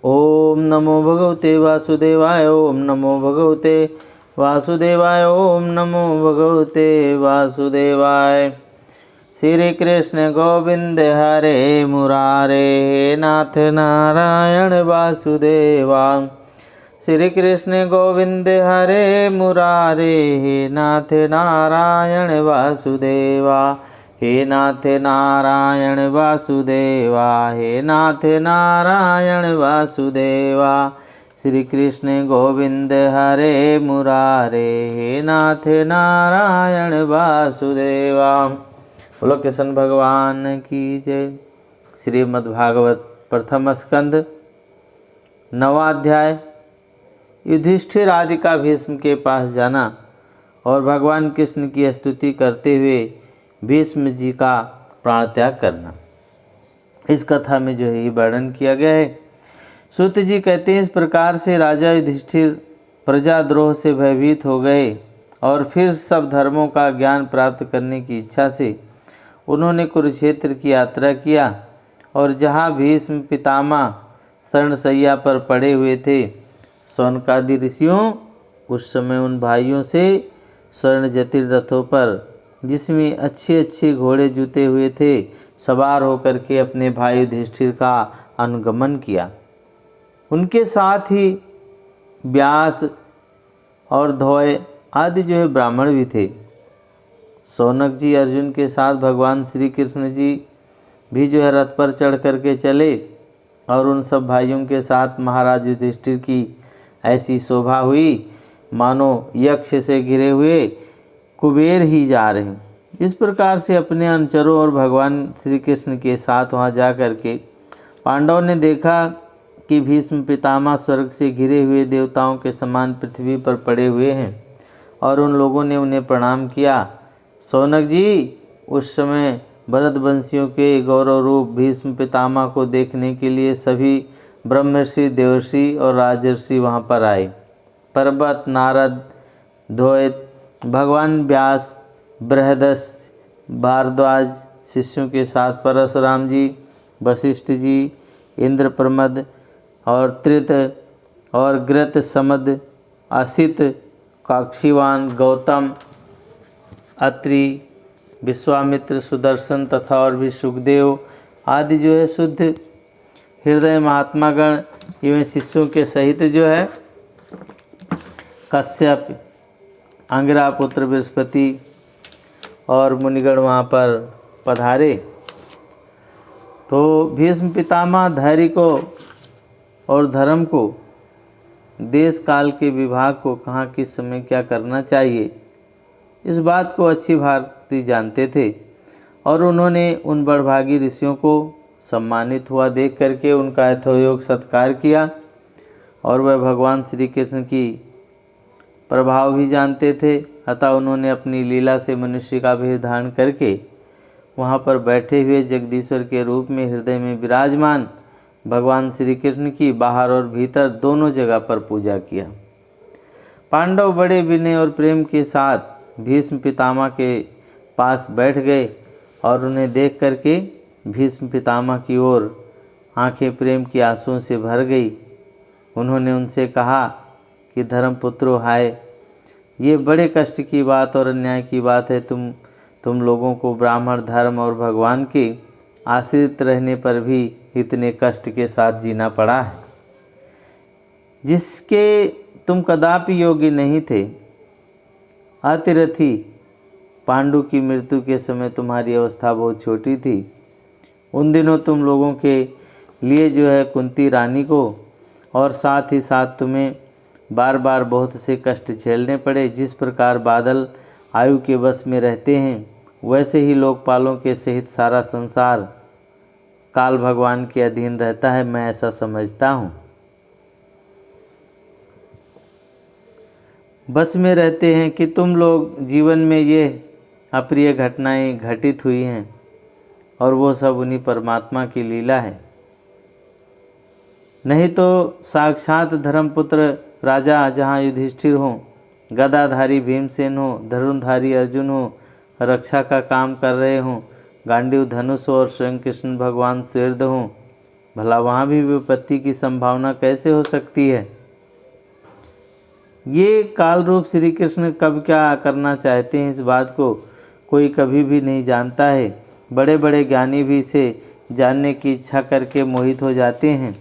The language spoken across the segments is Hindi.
ओम नमो भगवते वासुदेवाय। ओम नमो भगवते वासुदेवाय। ओम नमो भगवते वासुदेवाय। श्री कृष्ण गोविंद हरे मुरारे, नाथ नारायण वासुदेवा। श्री कृष्ण गोविंद हरे मुरारे, नाथ नारायण वासुदेवा। हे नाथ नारायण वासुदेवा, हे नाथ नारायण वासुदेवा। श्री कृष्ण गोविंद हरे मुरारे, हे नाथ नारायण वासुदेवा। बोलो कृष्ण भगवान की जय। श्रीमद्भागवत प्रथम स्कंद 9वां अध्याय। युधिष्ठिर आदि का भीष्म के पास जाना और भगवान कृष्ण की स्तुति करते हुए भीष्म जी का प्राण त्याग करना। इस कथा में जो है ये वर्णन किया गया है। सूत जी कहते हैं, इस प्रकार से राजा युधिष्ठिर प्रजाद्रोह से भयभीत हो गए और फिर सब धर्मों का ज्ञान प्राप्त करने की इच्छा से उन्होंने कुरुक्षेत्र की यात्रा किया। और जहाँ भीष्म पितामह शरणशैया पर पड़े हुए थे, शौनकादि ऋषियों उस समय उन भाइयों से स्वर्ण जटिल रथों पर, जिसमें अच्छे अच्छे घोड़े जुते हुए थे, सवार होकर के अपने भाई युधिष्ठिर का अनुगमन किया। उनके साथ ही व्यास और धोय आदि जो है ब्राह्मण भी थे। शौनक जी अर्जुन के साथ भगवान श्री कृष्ण जी भी जो है रथ पर चढ़ करके चले और उन सब भाइयों के साथ महाराज युधिष्ठिर की ऐसी शोभा हुई मानो यक्ष से घिरे हुए कुबेर ही जा रहे हैं। इस प्रकार से अपने अनुचरों और भगवान श्री कृष्ण के साथ वहां जा कर के पांडवों ने देखा कि भीष्म पितामह स्वर्ग से घिरे हुए देवताओं के समान पृथ्वी पर पड़े हुए हैं और उन लोगों ने उन्हें प्रणाम किया। शौनक जी उस समय भरतवंशियों के गौरव रूप भीष्म पितामह को देखने के लिए सभी ब्रह्मर्षि, देवर्षि और राजर्षि वहाँ पर आए। पर्वत, नारद, द्वैत, भगवान व्यास, बृहदस्य, भारद्वाज शिष्यों के साथ परशुराम जी, वशिष्ठ जी, इंद्रप्रमद और त्रित और ग्रत समद, असित, काक्षीवान, गौतम, अत्रि, विश्वामित्र, सुदर्शन तथा और भी सुखदेव आदि जो है शुद्ध हृदय महात्मागण एवं शिष्यों के सहित जो है कश्यप, अंगिरा पुत्र बृहस्पति और मुनिगण वहाँ पर पधारे। तो भीष्म पितामह धैर्य को और धर्म को, देश काल के विभाग को, कहाँ किस समय क्या करना चाहिए, इस बात को अच्छी भांति जानते थे। और उन्होंने उन बड़भागी ऋषियों को सम्मानित हुआ देख करके उनका यथोयोग सत्कार किया। और वह भगवान श्री कृष्ण की प्रभाव भी जानते थे, अतः उन्होंने अपनी लीला से मनुष्य का भेद धारण करके वहाँ पर बैठे हुए जगदीश्वर के रूप में हृदय में विराजमान भगवान श्री कृष्ण की बाहर और भीतर दोनों जगह पर पूजा किया। पांडव बड़े विनय और प्रेम के साथ भीष्म पितामह के पास बैठ गए और उन्हें देख करके भीष्म पितामह की ओर आंखें प्रेम की आंसुओं से भर गई। उन्होंने उनसे कहा कि धर्मपुत्रों, हाय, ये बड़े कष्ट की बात और अन्याय की बात है। तुम लोगों को ब्राह्मण धर्म और भगवान के आश्रित रहने पर भी इतने कष्ट के साथ जीना पड़ा है, जिसके तुम कदापि योग्य नहीं थे। अतिरथी पांडु की मृत्यु के समय तुम्हारी अवस्था बहुत छोटी थी। उन दिनों तुम लोगों के लिए जो है कुंती रानी को और साथ ही साथ तुम्हें बार बार बहुत से कष्ट झेलने पड़े। जिस प्रकार बादल आयु के वश में रहते हैं, वैसे ही लोकपालों के सहित सारा संसार काल भगवान के अधीन रहता है, मैं ऐसा समझता हूँ। बस में रहते हैं कि तुम लोग जीवन में ये अप्रिय घटनाएं घटित हुई हैं और वो सब उन्हीं परमात्मा की लीला है। नहीं तो साक्षात धर्मपुत्र राजा जहाँ युधिष्ठिर हों, गदाधारी भीमसेन हो, धनुर्धारी अर्जुन हो, रक्षा का काम कर रहे हों, गांडीव धनुष हो और स्वयं कृष्ण भगवान शेरद हों, भला वहाँ भी विपत्ति की संभावना कैसे हो सकती है। ये काल रूप श्री कृष्ण कब क्या करना चाहते हैं, इस बात को कोई कभी भी नहीं जानता है। बड़े बड़े ज्ञानी भी इसे जानने की इच्छा करके मोहित हो जाते हैं।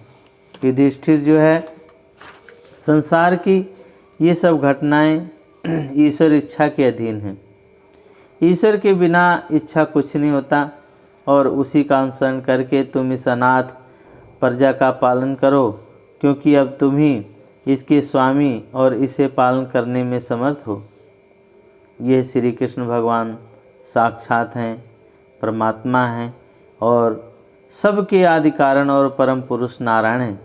युधिष्ठिर जो है, संसार की ये सब घटनाएं ईश्वर इच्छा के अधीन हैं। ईश्वर के बिना इच्छा कुछ नहीं होता, और उसी का अनुसरण करके तुम इस अनाथ प्रजा का पालन करो, क्योंकि अब तुम ही इसके स्वामी और इसे पालन करने में समर्थ हो। ये श्री कृष्ण भगवान साक्षात हैं, परमात्मा हैं, और सबके आदि कारण और परम पुरुष नारायण हैं।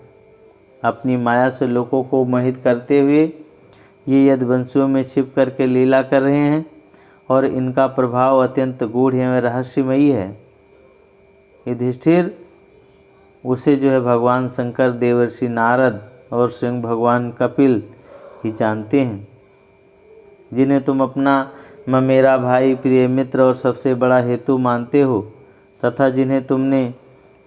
अपनी माया से लोगों को मोहित करते हुए ये यदुवंशियों में छिप करके लीला कर रहे हैं, और इनका प्रभाव अत्यंत गूढ़ एवं रहस्यमयी है। युधिष्ठिर उसे जो है भगवान शंकर, देवर्षि नारद और स्वयं भगवान कपिल ही जानते हैं, जिन्हें तुम अपना मेरा भाई, प्रिय मित्र और सबसे बड़ा हेतु मानते हो, तथा जिन्हें तुमने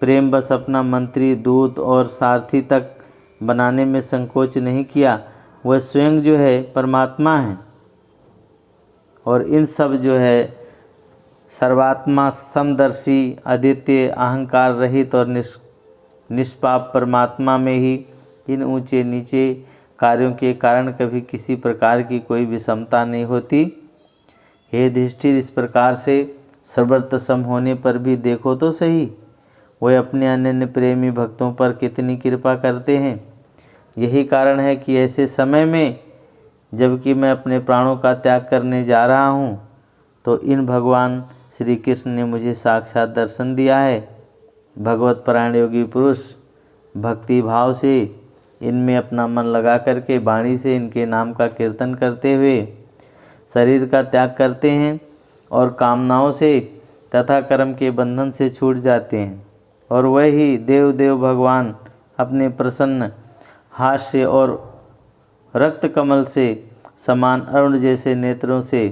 प्रेम बस अपना मंत्री, दूत और सारथी तक बनाने में संकोच नहीं किया, वह स्वयं जो है परमात्मा है। और इन सब जो है सर्वात्मा, समदर्शी, अद्वितीय, अहंकार रहित और निष्पाप परमात्मा में ही इन ऊंचे नीचे कार्यों के कारण कभी किसी प्रकार की कोई विषमता नहीं होती। हे युधिष्ठिर, इस प्रकार से सर्वत्र सम होने पर भी देखो तो सही, वह अपने अनन्य प्रेमी भक्तों पर कितनी कृपा करते हैं। यही कारण है कि ऐसे समय में, जबकि मैं अपने प्राणों का त्याग करने जा रहा हूँ, तो इन भगवान श्री कृष्ण ने मुझे साक्षात दर्शन दिया है। भगवत परायण योगी पुरुष भक्ति भाव से इनमें अपना मन लगा करके वाणी से इनके नाम का कीर्तन करते हुए शरीर का त्याग करते हैं, और कामनाओं से तथा कर्म के बंधन से छूट जाते हैं। और वही देव देव भगवान अपने प्रसन्न हास्य और रक्त कमल से समान अरुण जैसे नेत्रों से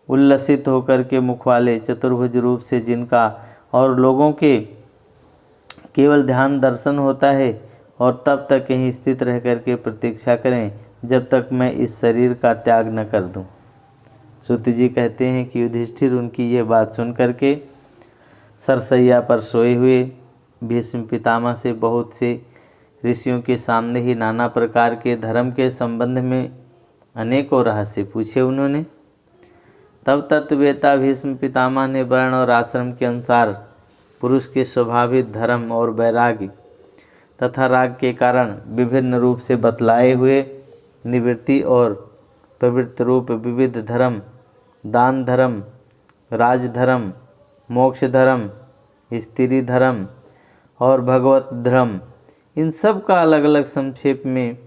उल्लसित होकर के मुख वाले चतुर्भुज रूप से, जिनका और लोगों के केवल ध्यान दर्शन होता है, और तब तक यहीं स्थित रह कर के प्रतीक्षा करें जब तक मैं इस शरीर का त्याग न कर दूं। सूत जी कहते हैं कि युधिष्ठिर उनकी ये बात सुन करके सरसैया पर सोए हुए भीष्म पितामह से बहुत से ऋषियों के सामने ही नाना प्रकार के धर्म के संबंध में अनेकों रहस्य पूछे उन्होंने। तब तत्ववेता भीष्म पितामह ने वर्ण और आश्रम के अनुसार पुरुष के स्वाभाविक धर्म और वैराग्य तथा राग के कारण विभिन्न रूप से बतलाए हुए निवृत्ति और प्रवृत्ति रूप विविध धर्म, दान धर्म, राजधर्म, मोक्ष धर्म, स्त्री धर्म और भगवत धर्म, इन सब का अलग अलग संक्षेप में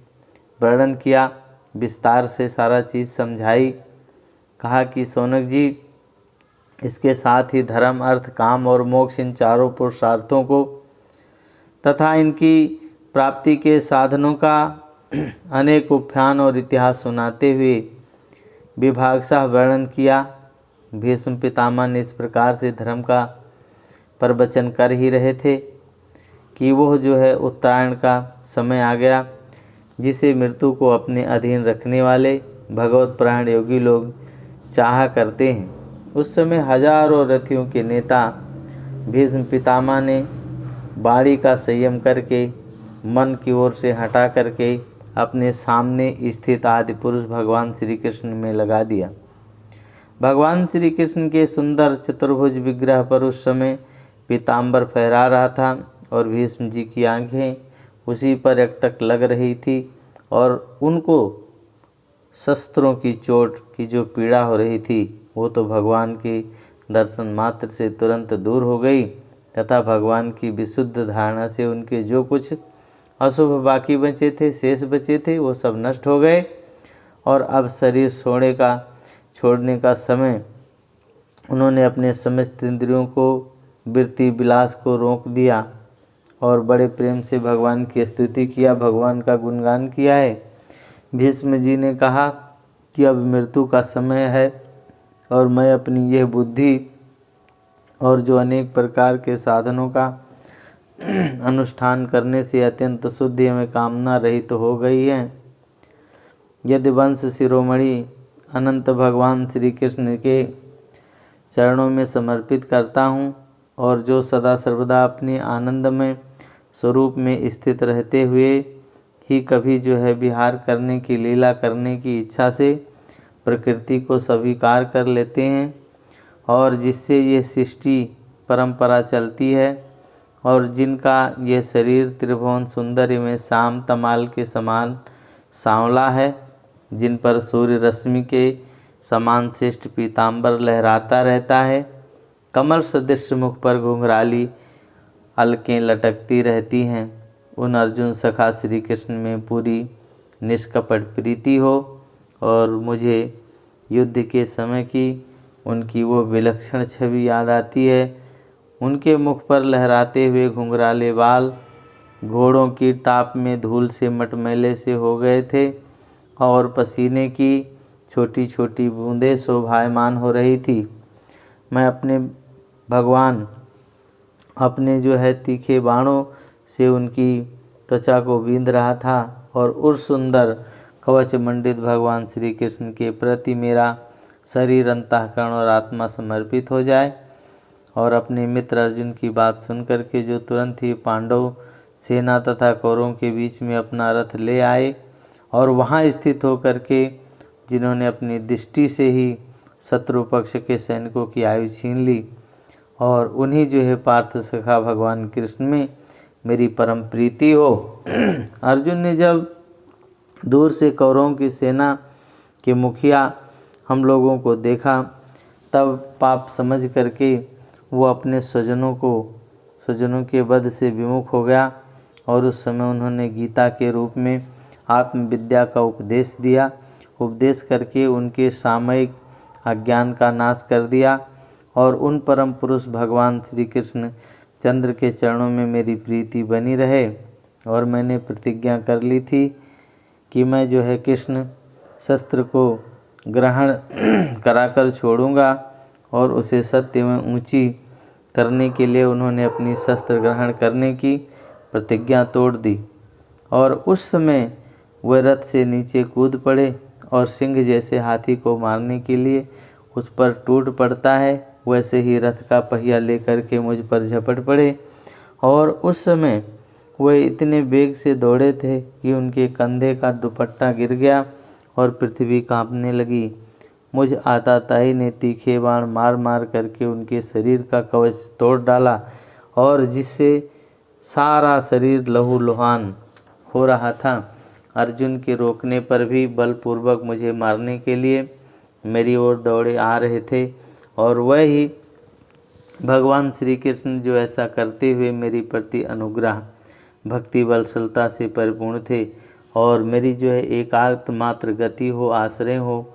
वर्णन किया, विस्तार से सारा चीज़ समझाई। कहा कि सौनक जी, इसके साथ ही धर्म, अर्थ, काम और मोक्ष, इन चारों पुरुषार्थों को तथा इनकी प्राप्ति के साधनों का अनेक उपाख्यान और इतिहास सुनाते हुए विभागशाह वर्णन किया। भीष्म पितामह ने इस प्रकार से धर्म का प्रवचन कर ही रहे थे कि वह जो है उत्तरायण का समय आ गया, जिसे मृत्यु को अपने अधीन रखने वाले भगवत परायण योगी लोग चाहा करते हैं। उस समय हजारों रथियों के नेता भीष्म पितामह ने वाणी का संयम करके मन की ओर से हटा करके अपने सामने स्थित आदि पुरुष भगवान श्री कृष्ण में लगा दिया। भगवान श्री कृष्ण के सुंदर चतुर्भुज विग्रह पर उस समय पीताम्बर फहरा रहा था, और भीष्म जी की आंखें उसी पर एकटक लग रही थी, और उनको शस्त्रों की चोट की जो पीड़ा हो रही थी वो तो भगवान के दर्शन मात्र से तुरंत दूर हो गई, तथा भगवान की विशुद्ध धारणा से उनके जो कुछ अशुभ बाकी बचे थे, शेष बचे थे, वो सब नष्ट हो गए। और अब शरीर छोड़ने का समय उन्होंने अपने समस्त इंद्रियों को, वृत्ति विलास को रोक दिया, और बड़े प्रेम से भगवान की स्तुति किया, भगवान का गुणगान किया है। भीष्म जी ने कहा कि अब मृत्यु का समय है, और मैं अपनी यह बुद्धि और जो अनेक प्रकार के साधनों का अनुष्ठान करने से अत्यंत शुद्धि में कामना रहित तो हो गई है। यदि वंश शिरोमणि अनंत भगवान श्री कृष्ण के चरणों में समर्पित करता हूँ और जो सदा सर्वदा अपने आनंदमय स्वरूप में स्थित रहते हुए ही कभी विहार करने की लीला करने की इच्छा से प्रकृति को स्वीकार कर लेते हैं और जिससे ये सृष्टि परंपरा चलती है और जिनका ये शरीर त्रिभुवन सुंदरी में शाम तमाल के समान सांवला है, जिन पर सूर्य रश्मि के समान श्रेष्ठ पीताम्बर लहराता रहता है, कमल सदृश मुख पर घुंघराली अलकें लटकती रहती हैं, उन अर्जुन सखा श्री कृष्ण में पूरी निष्कपट प्रीति हो और मुझे युद्ध के समय की उनकी वो विलक्षण छवि याद आती है। उनके मुख पर लहराते हुए घुंघराले बाल घोड़ों की टाप में धूल से मटमैले से हो गए थे और पसीने की छोटी छोटी बूंदें शोभायमान हो रही थी। मैं अपने भगवान अपने तीखे बाणों से उनकी त्वचा को बींध रहा था और उस सुंदर कवच मंडित भगवान श्री कृष्ण के प्रति मेरा शरीर अंतःकरण और आत्मा समर्पित हो जाए। और अपने मित्र अर्जुन की बात सुन करके जो तुरंत ही पांडव सेना तथा कौरवों के बीच में अपना रथ ले आए और वहां स्थित होकर के जिन्होंने अपनी दृष्टि से ही शत्रु पक्ष के सैनिकों की आयु छीन ली और उन्हीं पार्थ सखा भगवान कृष्ण में मेरी परम प्रीति हो। अर्जुन ने जब दूर से कौरवों की सेना के मुखिया हम लोगों को देखा तब पाप समझ करके वो अपने स्वजनों के वध से विमुख हो गया और उस समय उन्होंने गीता के रूप में आत्मविद्या का उपदेश दिया, उपदेश करके उनके सामयिक अज्ञान का नाश कर दिया और उन परम पुरुष भगवान श्री कृष्ण चंद्र के चरणों में मेरी प्रीति बनी रहे। और मैंने प्रतिज्ञा कर ली थी कि मैं कृष्ण शस्त्र को ग्रहण कराकर छोड़ूंगा और उसे सत्य में ऊंची करने के लिए उन्होंने अपनी शस्त्र ग्रहण करने की प्रतिज्ञा तोड़ दी और उस समय वह रथ से नीचे कूद पड़े और सिंह जैसे हाथी को मारने के लिए उस पर टूट पड़ता है, वैसे ही रथ का पहिया लेकर के मुझ पर झपट पड़े और उस समय वह इतने वेग से दौड़े थे कि उनके कंधे का दुपट्टा गिर गया और पृथ्वी कांपने लगी। मुझ आताताई ने तीखे बाण मार मार करके उनके शरीर का कवच तोड़ डाला और जिससे सारा शरीर लहूलुहान हो रहा था। अर्जुन के रोकने पर भी बलपूर्वक मुझे मारने के लिए मेरी ओर दौड़े आ रहे थे और वही भगवान श्री कृष्ण जो ऐसा करते हुए मेरी प्रति अनुग्रह भक्ति वत्सलता से परिपूर्ण थे और मेरी एकांतमात्र गति हो, आश्रय हो।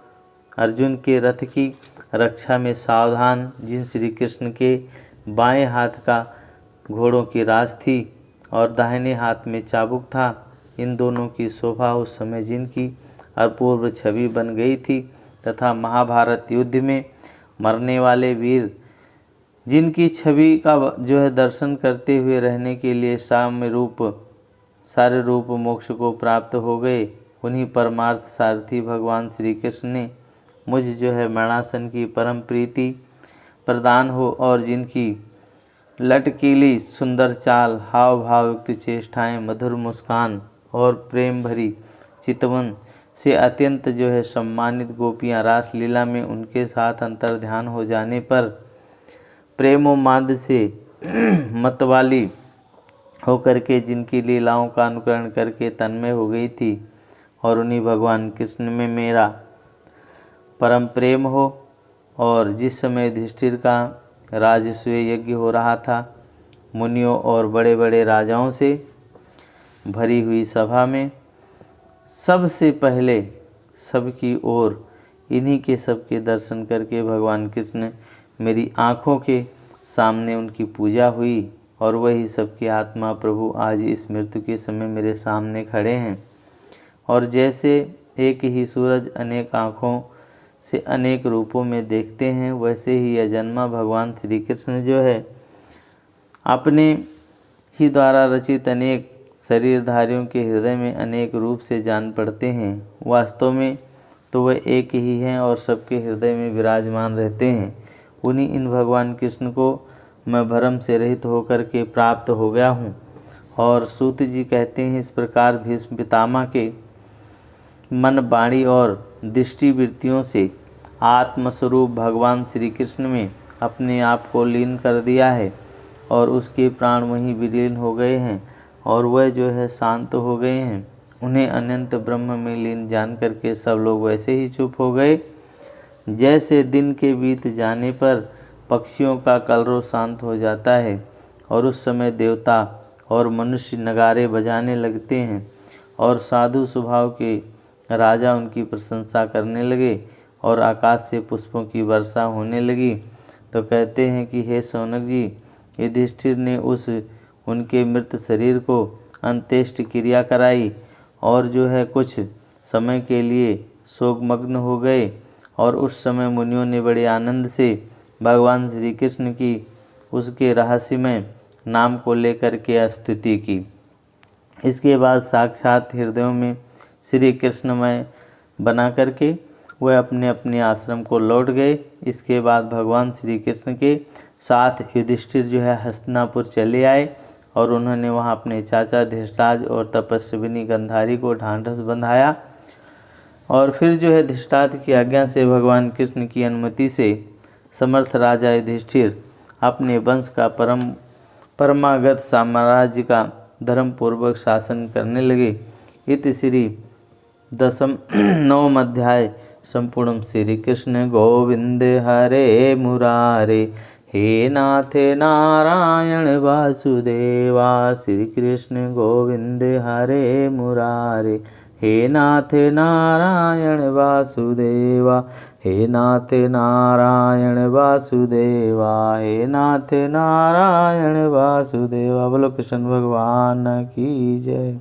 अर्जुन के रथ की रक्षा में सावधान जिन श्री कृष्ण के बाएं हाथ का घोड़ों की रास थी और दाहिने हाथ में चाबुक था, इन दोनों की शोभा उस समय जिनकी अपूर्व छवि बन गई थी तथा महाभारत युद्ध में मरने वाले वीर जिनकी छवि का दर्शन करते हुए रहने के लिए सारे रूप मोक्ष को प्राप्त हो गए, उन्हीं परमार्थ सारथी भगवान श्री कृष्ण ने मुझ मरणासन की परम प्रीति प्रदान हो और जिनकी लटकीली सुंदर चाल, हाव भाव युक्त चेष्टाएँ, मधुर मुस्कान और प्रेम भरी चितवन से अत्यंत सम्मानित गोपियाँ रास लीला में उनके साथ अंतर्ध्यान हो जाने पर प्रेमोन्माद से मतवाली होकर के जिनकी लीलाओं का अनुकरण करके तन्मय हो गई थी और उन्हीं भगवान कृष्ण में मेरा परम प्रेम हो। और जिस समय युधिष्ठिर का राजसूय यज्ञ हो रहा था, मुनियों और बड़े बड़े राजाओं से भरी हुई सभा में सबसे पहले सबकी ओर इन्हीं के सबके दर्शन करके भगवान कृष्ण मेरी आँखों के सामने उनकी पूजा हुई और वही सबके आत्मा प्रभु आज इस मृत्यु के समय मेरे सामने खड़े हैं। और जैसे एक ही सूरज अनेक आँखों से अनेक रूपों में देखते हैं, वैसे ही अजन्मा भगवान श्री कृष्ण अपने ही द्वारा रचित अनेक शरीरधारियों के हृदय में अनेक रूप से जान पड़ते हैं। वास्तव में तो वह एक ही हैं और सबके हृदय में विराजमान रहते हैं। उन्हीं इन भगवान कृष्ण को मैं भ्रम से रहित होकर के प्राप्त हो गया हूँ। और सूत जी कहते हैं, इस प्रकार भीष्म पितामह के मन, वाणी और दृष्टि वृत्तियों से आत्मस्वरूप भगवान श्री कृष्ण में अपने आप को लीन कर दिया है और उसके प्राण वहीं विलीन हो गए हैं और वह जो है शांत हो गए हैं। उन्हें अनंत ब्रह्म में लीन जान करके सब लोग वैसे ही चुप हो गए जैसे दिन के बीत जाने पर पक्षियों का कलरव शांत हो जाता है और उस समय देवता और मनुष्य नगारे बजाने लगते हैं और साधु स्वभाव के राजा उनकी प्रशंसा करने लगे और आकाश से पुष्पों की वर्षा होने लगी। तो कहते हैं कि हे शौनक जी, युधिष्ठिर ने उनके मृत शरीर को अंत्येष्टि क्रिया कराई और जो है कुछ समय के लिए शोकमग्न हो गए और उस समय मुनियों ने बड़े आनंद से भगवान श्री कृष्ण की उसके रहस्यमय नाम को लेकर के स्तुति की। इसके बाद साक्षात हृदयों में श्री कृष्णमय बना करके वह अपने अपने आश्रम को लौट गए। इसके बाद भगवान श्री कृष्ण के साथ युधिष्ठिर जो है हस्तिनापुर चले आए और उन्होंने वहां अपने चाचा धृतराज और तपस्विनी गांधारी को ढांढस बंधाया और फिर जो है धृतराष्ट्र की आज्ञा से भगवान कृष्ण की अनुमति से समर्थ राजा युधिष्ठिर अपने वंश का परमागत साम्राज्य का धर्मपूर्वक शासन करने लगे। इति श्री 9वां अध्याय संपूर्ण। श्री कृष्ण गोविंद हरे मुरारे, हे नाथ नारायण वासुदेवा। श्री कृष्ण गोविंद हरे मुरारे, हे नाथ नारायण वासुदेवा। हे नाथ नारायण वासुदेवा, हे नाथ नारायण वासुदेवा। बोलो कृष्ण भगवान की जय।